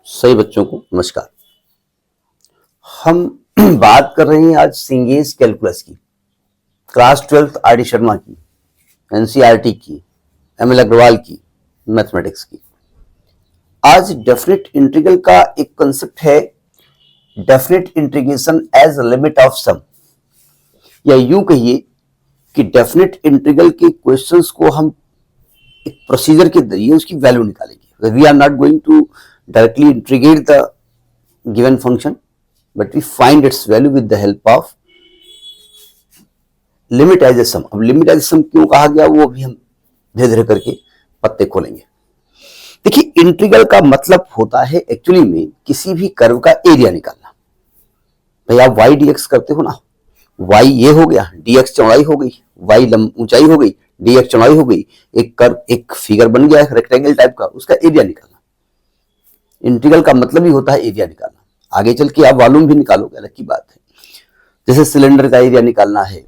सभी बच्चों को नमस्कार। हम बात कर रहे हैं आज सिंगेज कैलकुलस की, class 12th R D Sharma की, एनसीईआरटी की, एम एल अग्रवाल की, मैथमेटिक्स की। आज डेफिनेट इंटीग्रल का एक कंसेप्ट है, definite integration as limit of sum, या यूं कहिए कि डेफिनेट इंटीग्रल के क्वेश्चंस को हम एक प्रोसीजर के जरिए उसकी वैल्यू निकालेंगे। We are not going to directly integrate the given function, but we find its value with the help of limit as a sum। अब लिमिट एज सम क्यों कहा गया वो भी हम धीरे धीरे करके पत्ते खोलेंगे। देखिए, इंटीग्रल का मतलब होता है एक्चुअली में किसी भी कर्व का एरिया निकालना। भाई आप y dx करते हो ना, y ये हो गया, dx चौड़ाई हो गई, y ऊंचाई हो गई, dx चौड़ाई हो गई, एक कर्व, एक फिगर बन गया रेक्टेंगल टाइप का, उसका एरिया निकालना। इंटीग्रल का मतलब ही होता है एरिया निकालना। आगे चल के आप वॉल्यूम भी निकालोगे, अलग की बात है। जैसे सिलेंडर का एरिया निकालना है,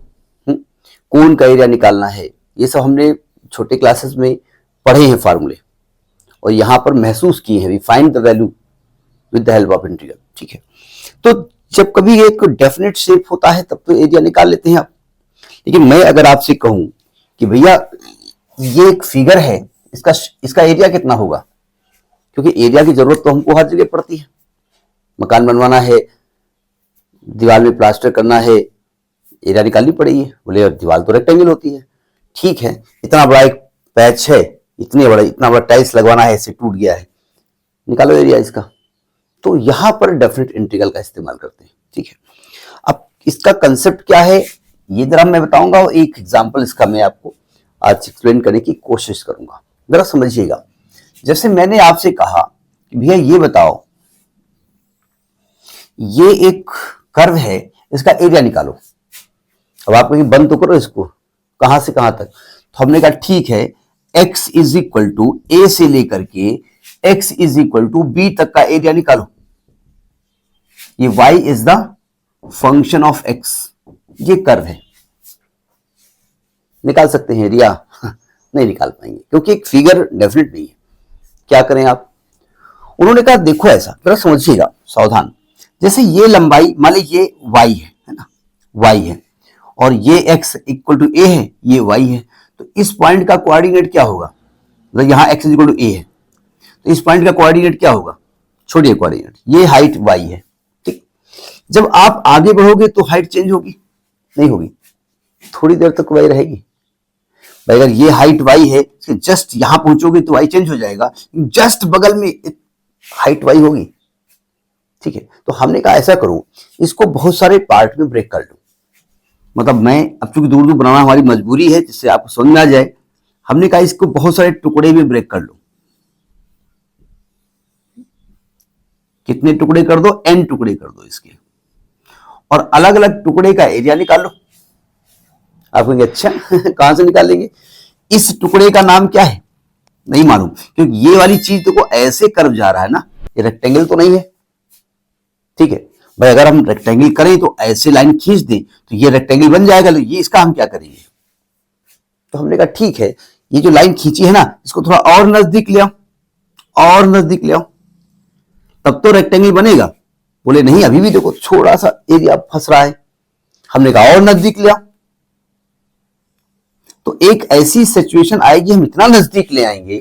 कोन का एरिया निकालना है, ये सब हमने छोटे क्लासेस में पढ़े हैं फार्मूले, और यहां पर महसूस किए हैं। We find the value with the help of integral. ठीक है, तो जब कभी एक डेफिनेट शेप होता है तब तो एरिया निकाल लेते हैं आप। लेकिन मैं अगर आपसे कहूं कि भैया ये एक फिगर है, इसका एरिया कितना होगा, क्योंकि एरिया की जरूरत तो हमको हर जगह पड़ती है। मकान बनवाना है, दीवार में प्लास्टर करना है, एरिया निकालनी पड़ेगी। बोले दीवार तो रेक्टेंगल होती है, ठीक है, इतना बड़ा एक पैच है, इतना बड़ा टाइल्स लगवाना है, इससे टूट गया है, निकालो एरिया इसका। तो यहां पर डेफिनेट इंटीग्रल का इस्तेमाल करते हैं। ठीक है, अब इसका कंसेप्ट क्या है ये जरा मैं बताऊंगा, और एक एग्जाम्पल इसका मैं आपको आज एक्सप्लेन करने की कोशिश करूंगा। जरा समझिएगा। जैसे मैंने आपसे कहा कि भैया ये बताओ, ये एक कर्व है, इसका एरिया निकालो। अब आप कहीं बंद तो करो इसको, कहां से कहां तक। तो हमने कहा ठीक है, x is equal to a से लेकर के x is equal to b तक का एरिया निकालो। ये y is the function of x, ये कर्व है। निकाल सकते हैं एरिया? नहीं निकाल पाएंगे, क्योंकि एक फिगर डेफिनेट नहीं है। क्या करें आप? उन्होंने कहा देखो ऐसा, जरा समझिएगा सावधान। जैसे ये लंबाई मान लीजिए ये y है ना, y है, और ये x इक्वल टू a है, ये y है। तो इस पॉइंट का कोऑर्डिनेट क्या होगा? मतलब यहां x इक्वल टू a है, तो इस पॉइंट का कोऑर्डिनेट क्या होगा? छोड़िए कोऑर्डिनेट, ये हाइट y है। ठीक, जब आप आगे बढ़ोगे तो हाइट चेंज होगी? नहीं होगी, थोड़ी देर तक y रहेगी। भाई अगर ये हाइट y है, जस्ट यहां पहुंचोगे तो y चेंज हो जाएगा, जस्ट बगल में हाइट y होगी। ठीक है, तो हमने कहा ऐसा करो, इसको बहुत सारे पार्ट में ब्रेक कर लो। मतलब मैं अब चूंकि दूर दूर बनाना हमारी मजबूरी है, जिससे आपको समझ में आ जाए, हमने कहा इसको बहुत सारे टुकड़े में ब्रेक कर लो। कितने टुकड़े कर दो? n टुकड़े कर दो इसके, और अलग अलग टुकड़े का एरिया निकाल लो। आप कहेंगे अच्छा कहां से निकालेंगे? इस टुकड़े का नाम क्या है नहीं मालूम, क्योंकि ये वाली चीज देखो ऐसे कर्व जा रहा है ना, ये रेक्टेंगल तो नहीं है। ठीक है भाई, अगर हम रेक्टेंगल करें तो ऐसे लाइन खींच दें तो ये रेक्टेंगल बन जाएगा, तो ये इसका हम क्या करेंगे? तो हमने कहा ठीक है, ये जो लाइन खींची है ना, इसको थोड़ा और नजदीक ले आओ, और नजदीक ले आओ, तब तो रेक्टेंगल बनेगा। बोले नहीं, अभी भी देखो थोड़ा सा एरिया फंस रहा है। हमने कहा और नजदीक ले आओ। तो एक ऐसी सिचुएशन आएगी, हम इतना नजदीक ले आएंगे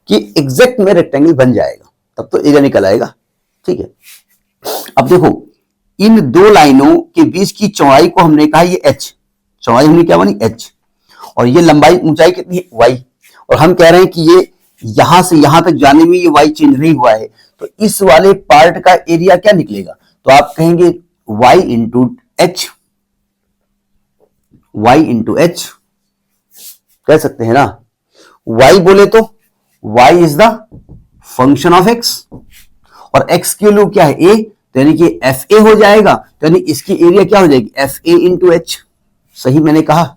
कि एग्जैक्ट में रेक्टेंगल बन जाएगा, तब तो एरिया निकल आएगा। ठीक है, अब देखो इन दो लाइनों के बीच की चौड़ाई को हमने कहा ये h, चौड़ाई हमने क्या मानी? h, और ये लंबाई ऊंचाई कितनी है? y, और हम कह रहे हैं कि ये यहां से यहां तक जाने में ये y चेंज नहीं हुआ है, तो इस वाले पार्ट का एरिया क्या निकलेगा? तो आप कहेंगे y into H, y into H कह सकते हैं ना। y बोले तो y is the function of x, और x की वैल्यू क्या है? a, तो यानी कि एफ ए हो जाएगा, तो यानी इसकी एरिया क्या हो जाएगी? F a into h. सही मैंने कहा,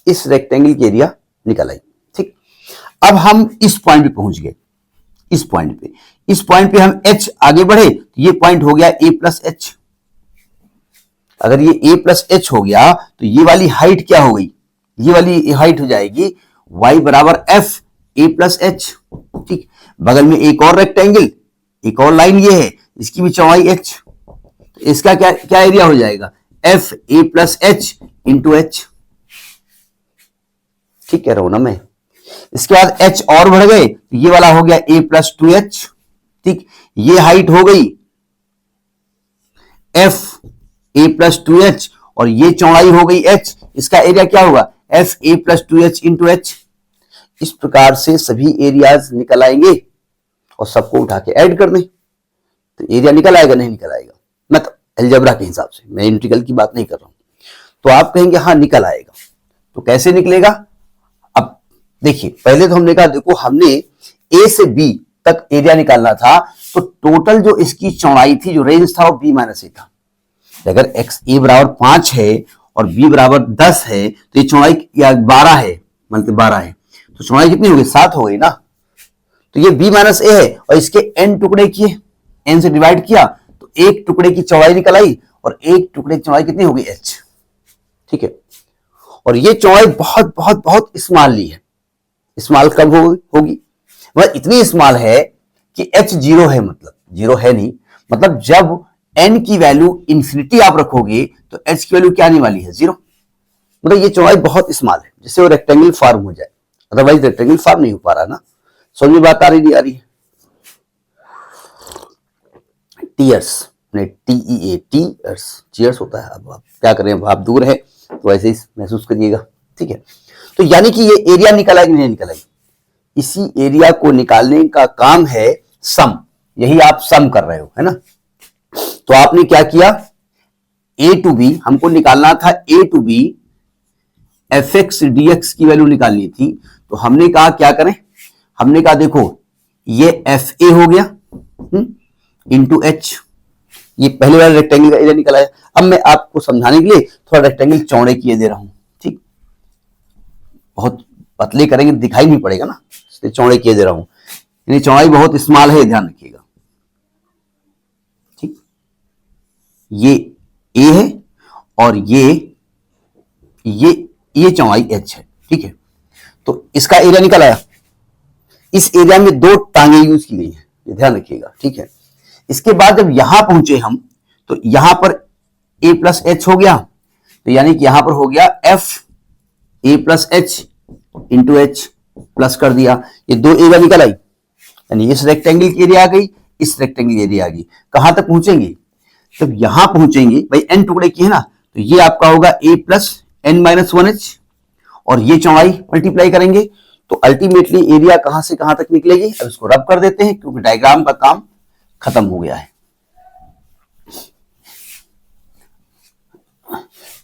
इस रेक्टेंगल की एरिया निकल आई। ठीक, अब हम इस पॉइंट पे पहुंच गए। इस पॉइंट पे हम h आगे बढ़े तो ये पॉइंट हो गया a प्लस एच। अगर ये a प्लस एच हो गया तो ये वाली हाइट क्या हो गई? ये वाली हाइट हो जाएगी y बराबर एफ ए प्लस एच। ठीक, बगल में एक और रेक्टेंगल, एक और लाइन ये है, इसकी भी चौड़ाई h, तो इसका क्या क्या एरिया हो जाएगा, F a plus h into H. ठीक कह रहा हूं ना मैं। इसके बाद h और बढ़ गए तो ये वाला हो गया a प्लस टू एच। ठीक, ये हाइट हो गई F a plus two H और ये चौड़ाई हो गई h। इसका एरिया क्या होगा, F a plus two H into H. इस प्रकार से सभी एरियाज निकल आएंगे और सबको उठा के ऐड कर दें तो एरिया निकल आएगा, नहीं निकल आएगा, मतलब अलजेब्रा के हिसाब से, मैं इंटीग्रल की बात नहीं कर रहा हूं। तो आप कहेंगे हाँ निकल आएगा, तो कैसे निकलेगा। अब देखिए, पहले तो हमने कहा देखो हमने ए से बी तक एरिया निकालना था, तो टोटल जो इसकी चौड़ाई थी, जो रेंज था, वो बी माइनस ए था। अगर एक्स ए बराबर 5 है और बी बराबर 10 है तो ये चौड़ाई 12 है, मतलब 12 है, तो चौड़ाई कितनी हो गई, 7 हो गई ना। तो ये b माइनस ए है और इसके n टुकड़े किए, n से डिवाइड किया तो एक टुकड़े की चौड़ाई निकल आई और एक टुकड़े की चौड़ाई कितनी होगी, h। ठीक है, और ये चौड़ाई बहुत बहुत बहुत स्मॉल ली है। स्मॉल कब होगी, वह इतनी स्मॉल है कि h जीरो है, मतलब जीरो है नहीं, मतलब जब n की वैल्यू इंफिनिटी आप रखोगे तो h की वैल्यू क्या आने वाली है, जीरो। मतलब ये चौड़ाई बहुत स्मॉल है, जिससे वो रेक्टेंगल फॉर्म हो जाए, अदरवाइज रेक्टेंगल फॉर्म नहीं हो पा रहा ना। समझ में बात आ रही नहीं आ रही है। टीयर्स, टीईए, टीयर्स, चीयर्स होता है। अब आप क्या करें, अब आप दूर है तो ऐसे ही महसूस करिएगा। ठीक है, तो यानी कि ये एरिया निकला कि नहीं निकला, इसी एरिया को निकालने का काम है सम। यही आप सम कर रहे हो, है ना। तो आपने क्या किया, ए टू बी हमको निकालना था, A to B F X D X की वैल्यू निकालनी थी। तो हमने कहा क्या करें, हमने कहा देखो ये एफ ए हो गया इंटू एच, ये पहले वाला रेक्टेंगल का एरिया निकला है। अब मैं आपको समझाने के लिए थोड़ा रेक्टेंगल चौड़े किए दे रहा हूं। ठीक, बहुत पतले करेंगे दिखाई नहीं पड़ेगा ना, इसलिए चौड़े किए दे रहा हूं, यानी चौड़ाई बहुत स्मॉल है, ध्यान रखिएगा। ठीक, ये ए है और ये चौड़ाई एच है। ठीक है, तो इसका एरिया निकल आया। इस एरिया में दो टांगे यूज की गई है, ये ध्यान रखिएगा। ठीक है, इसके बाद जब यहां पहुंचे हम तो यहां पर a प्लस एच हो गया, तो यानी कि यहां पर हो गया F a plus h into h, plus कर दिया, ये दो एरिया निकल आई, यानी इस रेक्टेंगल की एरिया आ गई, इस रेक्टेंगल की एरिया आ गई। कहां तक पहुंचेंगे, जब यहां पहुंचेंगे, भाई एन टुकड़े की है ना, तो ये आपका होगा a plus n minus one h और ये चौड़ाई मल्टीप्लाई करेंगे तो अल्टीमेटली एरिया कहां से कहां तक निकलेगी। अब इसको रब कर देते हैं क्योंकि डायग्राम का काम खत्म हो गया है।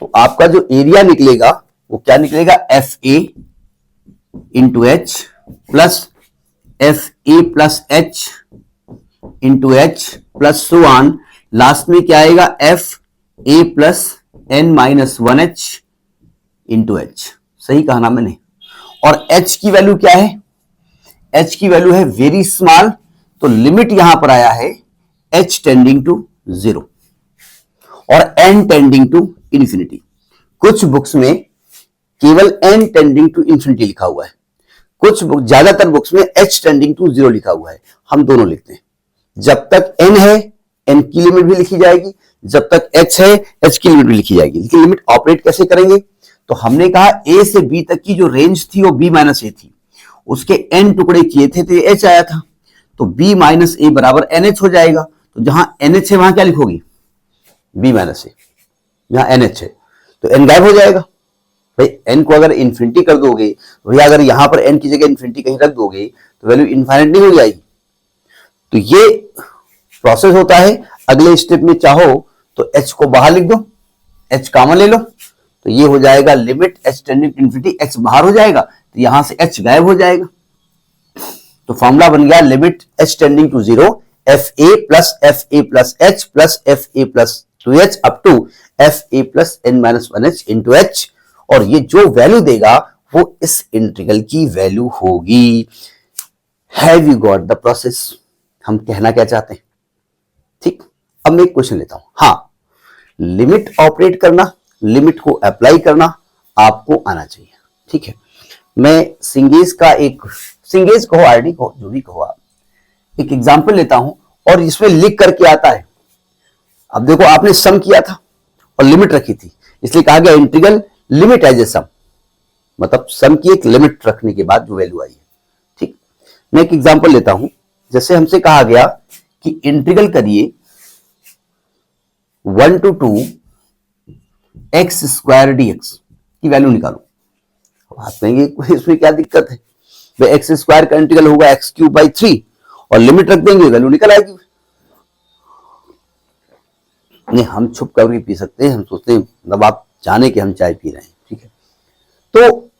तो आपका जो एरिया निकलेगा वो क्या निकलेगा, f a into h plus f a plus h into h plus so on, last में क्या आएगा, f a plus n minus one h into h. सही कहा ना मैंने। और h की वैल्यू क्या है, h की वैल्यू है वेरी स्मॉल, तो लिमिट यहां पर आया है h टेंडिंग टू 0 और n टेंडिंग टू इंफिनिटी। कुछ बुक्स में केवल n टेंडिंग टू इंफिनिटी लिखा हुआ है, कुछ ज्यादातर बुक्स में h टेंडिंग टू 0 लिखा हुआ है। हम दोनों लिखते हैं, जब तक n है n की लिमिट भी लिखी जाएगी, जब तक h है h की लिमिट भी लिखी जाएगी। लेकिन लिमिट ऑपरेट कैसे करेंगे, तो हमने कहा a से b तक की जो रेंज थी वो b माइनस ए थी, उसके n टुकड़े किए थे तो ये h आया था, तो b माइनस ए बराबर NH हो जाएगा। तो जहां NH है वहां क्या लिखोगी, b माइनस ए, जहां NH है तो n गायब हो जाएगा। भाई n को अगर इन्फिनिटी कर दोगे, भैया अगर यहां पर n की जगह इन्फिनिटी कहीं रख दोगे तो वैल्यू इनफाइनाइट नहीं हो जाएगी। तो ये प्रोसेस होता है। अगले स्टेप में चाहो तो h को बाहर लिख दो, h कॉमन ले लो, तो ये हो जाएगा limit h tending to infinity, h बाहर हो जाएगा तो यहां से h गायब हो जाएगा। तो फॉर्मूला बन गया limit h tending to 0 f a plus h plus f a plus 2h up to f a plus n minus one h into h, और ये जो वैल्यू देगा वो इस इंटीग्रल की वैल्यू होगी। Have you got the process, हम कहना क्या चाहते हैं। ठीक, अब मैं एक क्वेश्चन लेता हूं। हाँ, लिमिट ऑपरेट करना, लिमिट को अप्लाई करना आपको आना चाहिए। ठीक है, मैं सिंगेज का एक, सिंगेज कहो आरडी कहो जो भी कहो आप, एक एग्जांपल लेता हूं और इसमें लिख करके आता है। अब देखो आपने सम किया था और लिमिट रखी थी, इसलिए कहा गया इंटीग्रल लिमिट एज ए सम, मतलब सम की एक लिमिट रखने के बाद जो वैल्यू आई है। ठीक, मैं एक एग्जांपल लेता हूं। जैसे हमसे कहा गया कि इंटीग्रल करिए 1 to 2 x स्क्वायर dx की वैल्यू निकालो। आप कहेंगे इसमें क्या दिक्कत है, भाई एक्स स्क्वायर का इंटीग्रल होगा एक्स क्यूब बाई 3 और लिमिट रख देंगे वैल्यू निकल आएगी। नहीं, हम छुप करके पी सकते हैं, हम सोचते हैं मतलब आप जाने कि हम चाय पी रहे हैं। ठीक है, तो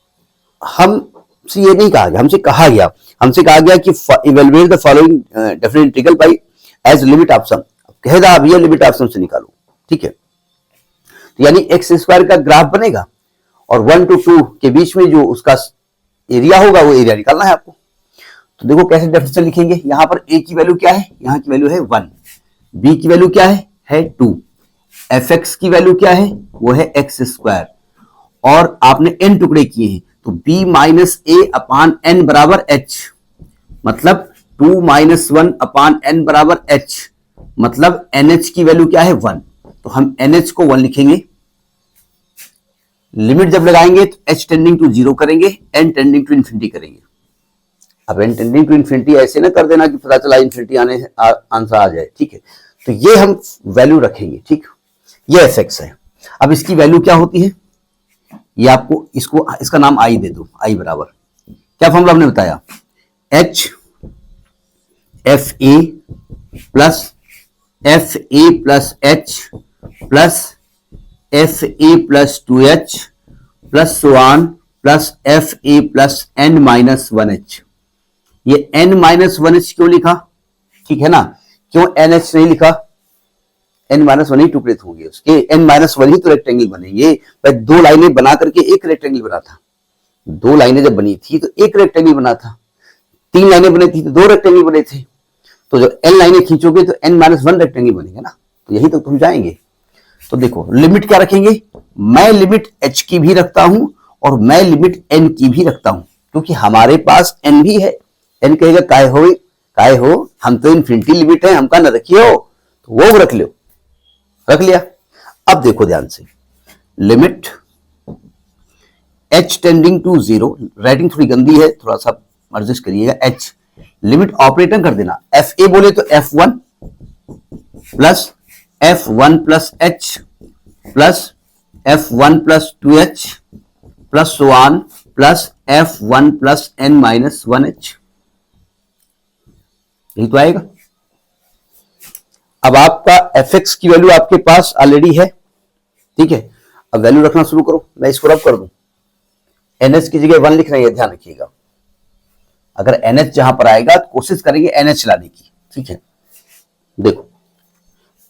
हमसे ये नहीं कहा गया, हमसे कहा गया कि evaluate the following definite integral by as limit of sum. कहेगा आप ये लिमिट ऑफ सम से निकालो। ठीक है, तो यानी एक्स स्क्वायर का ग्राफ बनेगा और 1 to 2 के बीच में जो उसका एरिया होगा वो एरिया निकालना है आपको। तो देखो कैसे डेफिनेशन लिखेंगे। यहां पर a की वैल्यू क्या है, यहां की वैल्यू है 1, b की वैल्यू क्या है 2, एफ एक्स की वैल्यू क्या है, वो है एक्स स्क्वायर, और आपने n टुकड़े किए हैं तो b माइनस ए अपान एन बराबर h, मतलब 2 माइनस 1 अपान एन बराबर h, मतलब nh की वैल्यू क्या है 1, तो हम nh को 1 लिखेंगे। लिमिट जब लगाएंगे तो h टेंडिंग टू 0 करेंगे, n टेंडिंग टू इन्फिनिटी करेंगे। अब n टेंडिंग टू इन्फिनिटी ऐसे ना कर देना कि पता चला इन्फिनिटी आने आंसर आ जाए। ठीक है, तो ये हम वैल्यू रखेंगे। ठीक, ये एफ एक्स है। अब इसकी वैल्यू क्या होती है, ये आपको इसका नाम आई दे दो। आई बराबर क्या फॉर्मूला हमने बताया, h f a plus h plus f a plus 2h plus so on plus f a plus n minus 1h। ये n माइनस 1h क्यों लिखा, ठीक है ना, क्यों nh नहीं लिखा, n माइनस 1 ही टुकड़े होंगे उसके, n माइनस 1 ही तो रेक्टेंगल बनेंगे। भाई दो लाइनें बना करके एक रेक्टेंगल बना था, दो लाइनें जब बनी थी तो एक रेक्टेंगल बना था, 3 लाइनें बनी थी तो 2 रेक्टेंगल बने थे। तो जब n लाइनें खींचोगे तो n माइनस 1 रेक्टेंगल बनेगा ना, तो यही तो तुम जाएंगे। तो देखो लिमिट क्या रखेंगे, मैं लिमिट h की भी रखता हूं और मैं लिमिट n की भी रखता हूं, क्योंकि हमारे पास n भी है। n कहेगा काय हो, हम तो इन्फिनिटी लिमिट है, हम का न रखियो, तो वो रख लिया। अब देखो ध्यान से, limit h tending to 0, writing थोड़ी गंदी है, थोड़ा सा एडजस्ट करिएगा। h लिमिट ऑपरेटर कर देना, एफ ए बोले तो f1 plus f1 plus h plus f1 plus 2h plus so on plus f1 plus n minus 1h, यही तो आएगा। अब आपका fx की वैल्यू आपके पास ऑलरेडी है। ठीक है, अब वैल्यू रखना शुरू करो। मैं इसको रब कर दूं, nh की जगह 1 लिख रहे हैं, ध्यान रखिएगा। अगर nh जहां पर आएगा तो कोशिश करेंगे nh लाने की। ठीक है, देखो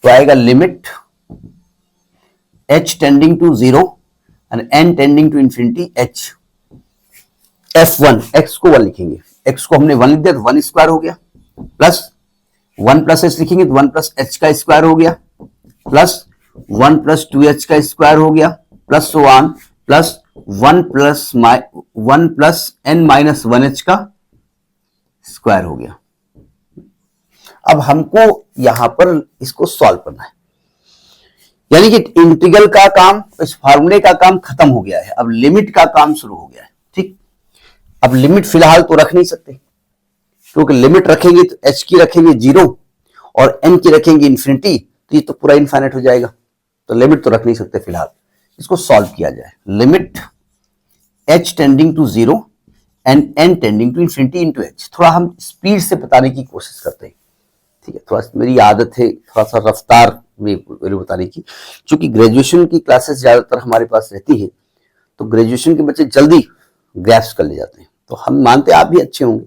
तो आएगा limit h tending to 0 and n tending to infinity h, f1 x को 1 लिखेंगे, x को हमने 1 लिख दिया तो 1 स्क्वायर हो गया, प्लस 1 प्लस h लिखेंगे तो 1 प्लस h का स्क्वायर हो गया, प्लस 1 प्लस 2h का स्क्वायर हो गया, plus so on plus 1 plus n minus 1h का स्क्वायर हो गया। अब हमको यहां पर इसको सॉल्व करना है, यानी कि इंटीग्रल का काम, इस फार्मूले का काम खत्म हो गया है, अब लिमिट का काम शुरू हो गया है। ठीक, अब लिमिट फिलहाल तो रख नहीं सकते, क्योंकि लिमिट रखेंगे तो h की रखेंगे 0 और n की रखेंगे इन्फिनिटी, तो ये तो पूरा इनफाइनाइट हो जाएगा, तो लिमिट तो रख नहीं सकते फिलहाल। इसको सॉल्व किया जाए, limit h tending to 0 and n tending to infinity into h। थोड़ा हम स्पीड से बताने की कोशिश करते हैं। ठीक है, थोड़ा मेरी आदत है थोड़ा सा रफ्तार में वैल्यू बताने की, क्योंकि ग्रेजुएशन की क्लासेस ज्यादातर हमारे पास रहती है, तो ग्रेजुएशन के बच्चे जल्दी ग्रैस्प कर ले जाते हैं, तो हम मानते हैं आप भी अच्छे होंगे।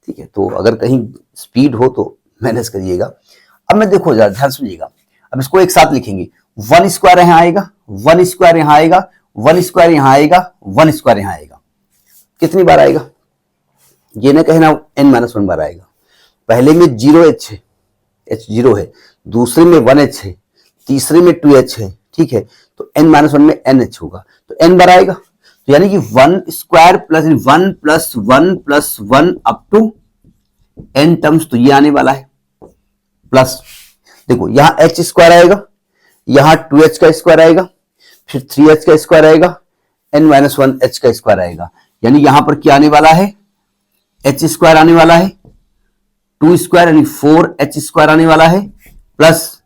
ठीक है, तो अगर कहीं स्पीड हो तो मैनेज करिएगा। अब मैं देखो जरा ध्यान सुनिएगा, अब इसको एक साथ लिखेंगे, 1 स्क्वायर यहां आएगा, 1 स्क्वायर यहां आएगा, 1 स्क्वायर यहां आएगा, 1 स्क्वायर यहां आएगा। कितनी बार आएगा, ये ना कहना n माइनस 1 बार आएगा। पहले में 0h है, h 0 है, दूसरे में 1h है, तीसरे में 2h है। ठीक है, तो n माइनस 1 में nh होगा, तो n बार आएगा। तो यानी कि 1 square plus 1 plus 1 plus 1 up to n terms, तो ये आने वाला है, प्लस देखो यहां एच स्क्वायर आएगा, यहां 2h का स्क्वायर आएगा, फिर 3h का स्क्वायर आएगा, n-1 h का स्क्वायर आएगा। यानी यहां पर क्या आने वाला है, एच स्क्वायर आने वाला है, 2 स्क्वायर यानी 4h स्क्वायर आने वाला है, प्लस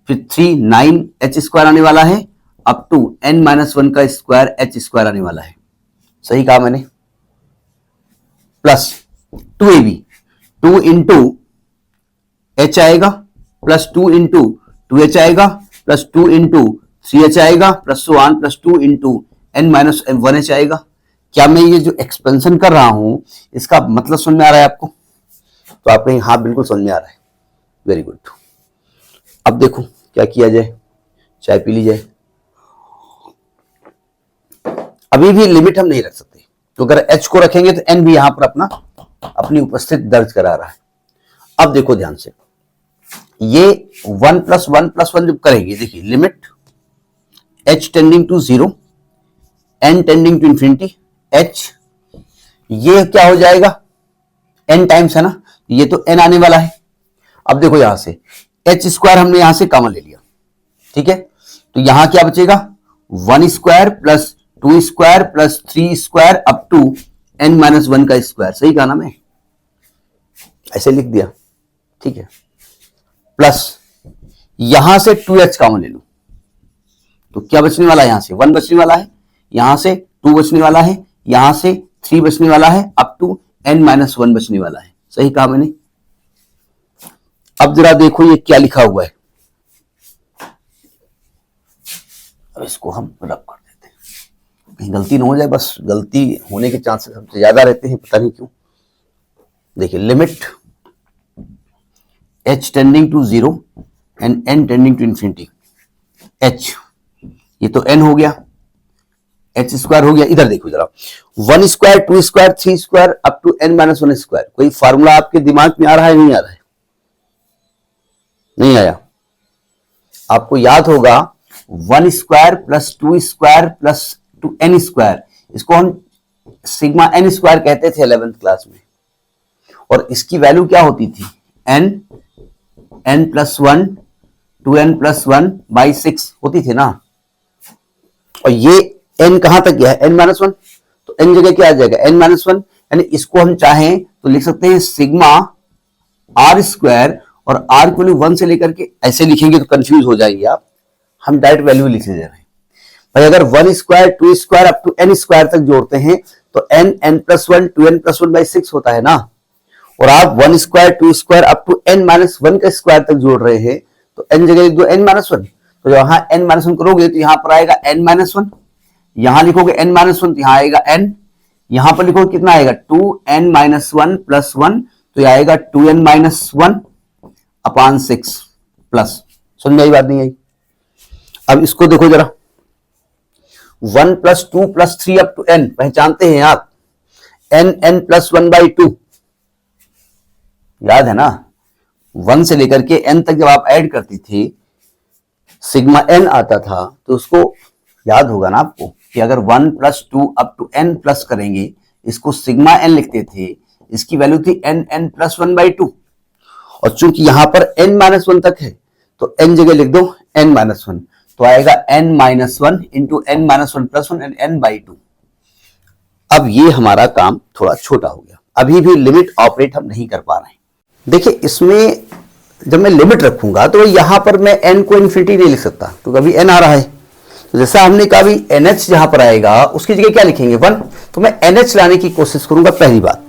फिर 3 9h स्क्वायर आने वाला है, अप टू n-1 का स्क्वायर h स्क्वायर आने वाला है। सही कहा मैंने। प्लस 2ab 2 इंटू एच आएगा, प्लस 2 इंटू 2h आएगा, प्लस 2 इंटू 3h आएगा, प्लस 1 प्लस 2 इंटू n-1h आएगा। क्या मैं ये जो एक्सपेंशन कर रहा हूं इसका मतलब समझ में आ रहा है आपको? तो आप कहें हाँ बिल्कुल समझ में आ रहा है, वेरी गुड। अब देखो क्या किया जाए, चाय पी ली जाए। अभी भी लिमिट हम नहीं रख सकते, तो अगर h को रखेंगे तो n भी यहां पर अपनी उपस्थिति दर्ज करा रहा है। अब देखो ध्यान से, ये 1 प्लस 1 प्लस 1 जब करेंगे, देखिए limit h tending to 0 n tending to infinity h, ये क्या हो जाएगा n टाइम्स है ना, ये तो n आने वाला है। अब देखो यहां से h स्क्वायर हमने यहां से कॉमन ले लिया, ठीक है, तो यहां क्या बचेगा 1 square plus 2 square plus 3 square up to n-1 का स्क्वायर। सही कहा ना मैं, ऐसे लिख दिया, ठीक है। प्लस यहां से 2h कॉमन ले लो, तो क्या बचने वाला है, यहां से 1 बचने वाला है, यहां से 2 बचने वाला है, यहां से 3 बचने वाला है, अप टू n-1 बचने वाला है। सही कहा मैंने। अब जरा देखो ये क्या लिखा हुआ है, अब इसको हम रब कर देते हैं, कहीं गलती ना हो जाए, बस गलती होने के चांसेस सबसे ज्यादा रहते हैं, पता नहीं क्यों। देखिए limit h tending to 0 and n tending to infinity h, ये तो n हो गया, h स्क्वायर हो गया। इधर देखो जरा 1 square 2 square 3 square up to n-1 square, कोई फार्मूला आपके दिमाग में आ रहा है, नहीं आ रहा है? नहीं आया? आपको याद होगा 1 square plus 2 square plus 2n square, इसको हम सिग्मा n स्क्वायर कहते थे 11th क्लास में, और इसकी वैल्यू क्या होती थी n plus 1 2n plus 1 by 6 होती थी ना। और ये n कहां तक गया है n-1, तो n जगह क्या आ जाएगा n-1, यानी इसको हम चाहें तो लिख सकते हैं सिग्मा r स्क्वायर, और r को 1 से लेकर के ऐसे लिखेंगे तो कंफ्यूज हो जाएंगे आप, हम डायरेक्ट वैल्यू लिख दे रहे हैं भाई। अगर 1 square 2 square up to n square तक जोड़ते हैं तो n plus 1 2n plus 1 by 6 होता है ना, और आप 1 square 2 square up to n-1 का स्क्वायर तक जोड़ रहे हैं, तो n जगह लिख दो n-1, तो यहां n-1 करोगे तो यहां पर आएगा n-1, यहां लिखोगे n-1 तो यहां आएगा n, यहां पर लिखोगे कितना आएगा 2n-1 प्लस 1, तो यह आएगा 2n-1 अपॉन 6 प्लस। समझ में आई बात नहीं आई? अब इसको देखो जरा 1 plus 2 plus 3 up to n, पहचानते हैं आप n प्लस 1 बाई 2, याद है ना, 1 से लेकर के n तक जब आप ऐड करती थी सिग्मा n आता था, तो उसको याद होगा ना आपको कि अगर 1 plus 2 up to n plus करेंगे, इसको सिग्मा n लिखते थे, इसकी वैल्यू थी n प्लस 1 बाई 2, और चूंकि यहां पर n-1 तक है तो n जगह लिख दो n-1, तो आएगा n-1 into n-1 plus 1 and n by 2। अब ये हमारा काम थोड़ा छोटा हो गया, अभी भी लिमिट ऑपरेट हम नहीं कर पा रहे हैं। देखिए इसमें जब मैं लिमिट रखूंगा तो यहां पर मैं n को इन्फिनिटी नहीं लिख सकता, क्योंकि अभी n आ रहा है, तो जैसा हमने कहा अभी NH जहां पर आएगा उसकी जगह क्या लिखेंगे 1, तो मैं NH लाने की कोशिश करूंगा, पहली बात।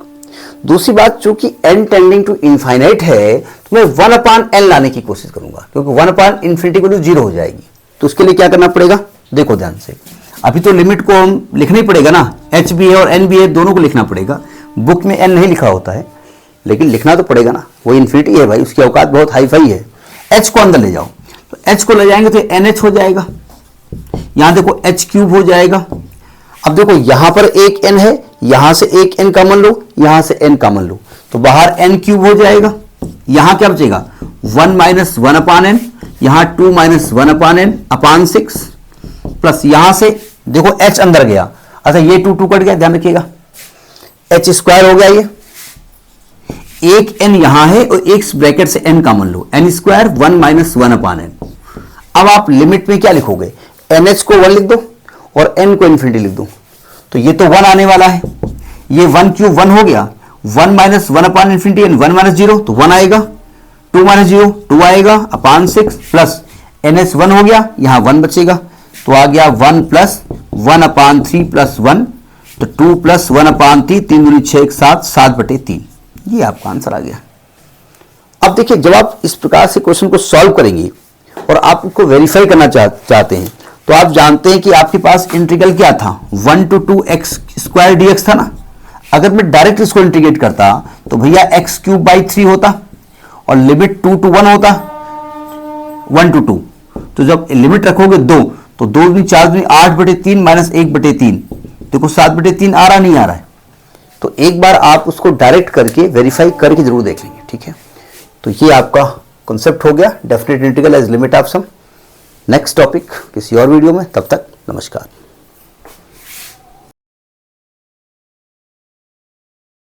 दूसरी बात, चूंकि n टेंडिंग टू इनफाइनाइट है तो मैं 1 अपान n लाने की कोशिश करूंगा, क्योंकि 1 अपान इन्फिनिटी को 0 हो जाएगी। तो उसके लिए क्या करना पड़ेगा, देखो ध्यान से, अभी तो लिमिट को हम लिखना ही पड़ेगा ना, h भी है और n भी है, दोनों को लिखना पड़ेगा। बुक में n नहीं लिखा होता है, लेकिन लिखना तो पड़ेगा ना, वो इन्फिनिटी है भाई, उसकी औकात बहुत हाई फाई है। h को अंदर ले जाओ, तो h को ले जाएंगे तो NH हो जाएगा, यहां देखो h क्यूब हो जाएगा। अब देखो यहां पर एक n है, यहां से एक n कॉमन लो, यहां से n कॉमन लो, तो बाहर n क्यूब हो जाएगा। यहां क्या बचेगा 1 माइनस 1 अपान n, यहां 2 माइनस 1 अपान n अपान 6, प्लस यहां से देखो h अंदर गया, अच्छा ये 2 कट गया, ध्यान रखिएगा, h स्क्वायर हो गया, ये एक n यहां है और एक ब्रैकेट से n कॉमन लो, n स्क्वायर 1 माइनस 1 अपान n। अब आप लिमिट में क्या लिखोगे, nh को 1 लिख दो और n को इन्फिनिटी लिख दो, तो ये तो 1 आने वाला है, ये 1 क्यूब 1 हो गया, 1 minus 1 upon infinity and 1 minus 0 तो 1 आएगा, 2 माइनस 0 2 आएगा अपान 6 प्लस ns 1 हो गया, यहां 1 बचेगा तो आ गया 1 प्लस 1 अपान 3 प्लस 1, तो 2 प्लस 1 अपान 3, 3 दूनी 6 7 7/3, ये आपका आंसर आ गया। अब देखिए जब आप इस प्रकार से क्वेश्चन को सॉल्व करेंगे और आप उसको वेरीफाई करना चाहते हैं तो आप जानते हैं कि आपके पास इंटीग्रल क्या था, 1 to 2x स्क्वायर dx था ना। अगर मैं डायरेक्ट इसको इंटीग्रेट करता तो भैया x क्यूब बाई 3 होता और लिमिट 2 to 1 होता, 1 to 2, तो जब लिमिट रखोगे 2 तो 2 दूनी 4 दूनी 8/3 माइनस 1/3, देखो 7/3 आ रहा नहीं आ रहा है, तो एक बार आप उसको डायरेक्ट करके वेरीफाई करके जरूर देख लेंगे, ठीक है। तो ये आपका कॉन्सेप्ट हो गया definite integral as limit of sum. Next topic किसी और वीडियो में, तब तक नमस्कार।